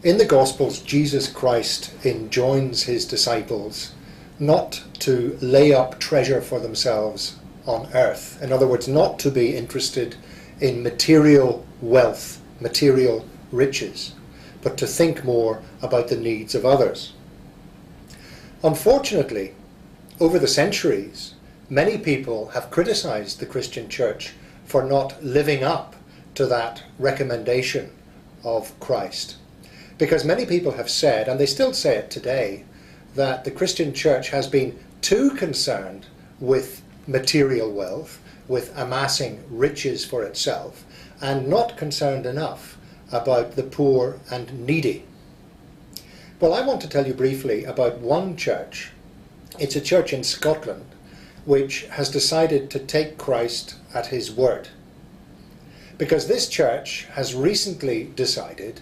In the Gospels, Jesus Christ enjoins his disciples not to lay up treasure for themselves on earth. In other words, not to be interested in material wealth, material riches, but to think more about the needs of others. Unfortunately, over the centuries, many people have criticized the Christian church for not living up to that recommendation of Christ. Because many people have said, and they still say it today, that the Christian church has been too concerned with material wealth, with amassing riches for itself, and not concerned enough about the poor and needy. Well, I want to tell you briefly about one church. It's a church in Scotland which has decided to take Christ at his word. Because this church has recently decided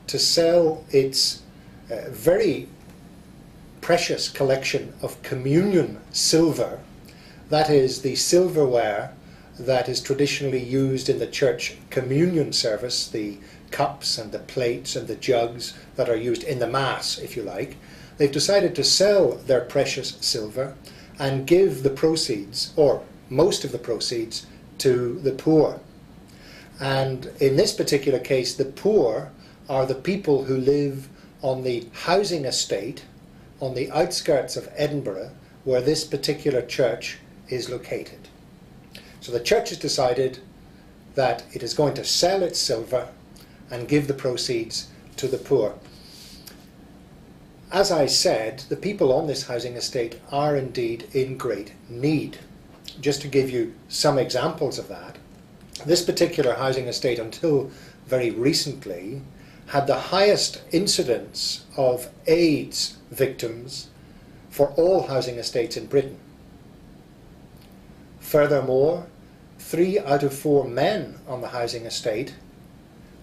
to sell its very precious collection of communion silver, that is the silverware that is traditionally used in the church communion service, the cups and the plates and the jugs that are used in the Mass, if you like. They've decided to sell their precious silver and give the proceeds, or most of the proceeds, to the poor. And in this particular case, the poor are the people who live on the housing estate on the outskirts of Edinburgh, where this particular church is located. So the church has decided that it is going to sell its silver and give the proceeds to the poor. As I said, the people on this housing estate are indeed in great need. Just to give you some examples of that, this particular housing estate, until very recently, had the highest incidence of AIDS victims for all housing estates in Britain. Furthermore, 3 out of 4 men on the housing estate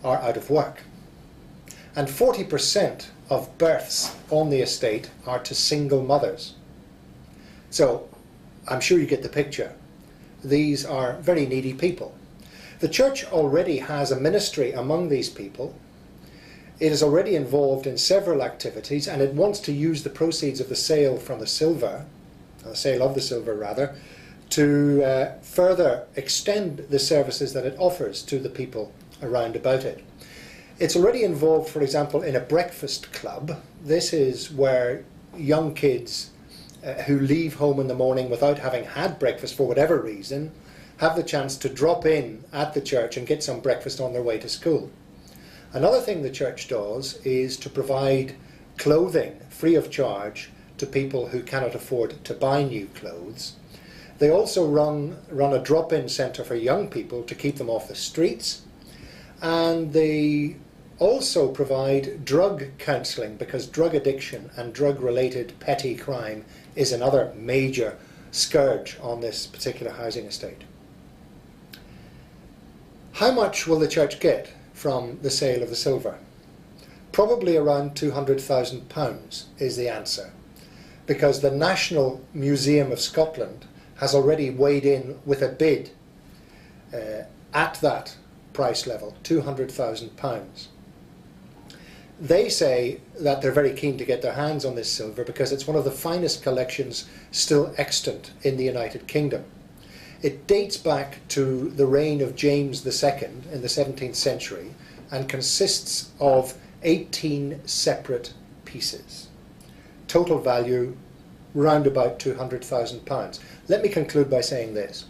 are out of work. And 40% of births on the estate are to single mothers. So, I'm sure you get the picture. These are very needy people. The church already has a ministry among these people. It is already involved in several activities, and it wants to use the proceeds of the sale from the silver, the sale of the silver rather, to further extend the services that it offers to the people around about it. It's already involved, for example, in a breakfast club. This is where young kids who leave home in the morning without having had breakfast for whatever reason have the chance to drop in at the church and get some breakfast on their way to school. Another thing the church does is to provide clothing free of charge to people who cannot afford to buy new clothes. They also run a drop-in centre for young people to keep them off the streets, and they also provide drug counselling, because drug addiction and drug-related petty crime is another major scourge on this particular housing estate. How much will the church get from the sale of the silver? Probably around £200,000 is the answer, because the National Museum of Scotland has already weighed in with a bid at that price level, £200,000. They say that they're very keen to get their hands on this silver because it's one of the finest collections still extant in the United Kingdom. It dates back to the reign of James II in the 17th century and consists of 18 separate pieces. Total value round about £200,000. Let me conclude by saying this.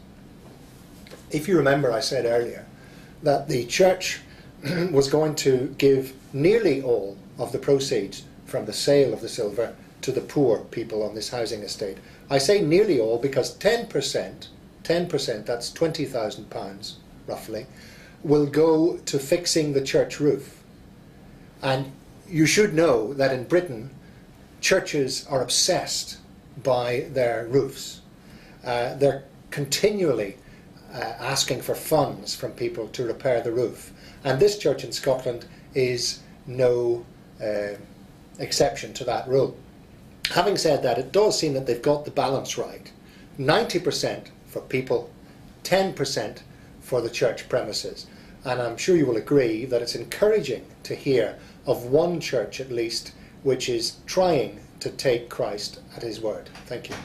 If you remember, I said earlier that the church was going to give nearly all of the proceeds from the sale of the silver to the poor people on this housing estate. I say nearly all because 10%, that's £20,000 roughly, will go to fixing the church roof. And you should know that in Britain, churches are obsessed by their roofs. They're continually asking for funds from people to repair the roof. And this church in Scotland is no exception to that rule. Having said that, it does seem that they've got the balance right. 90% for people, 10% for the church premises. And I'm sure you will agree that it's encouraging to hear of one church at least which is trying to take Christ at his word. Thank you.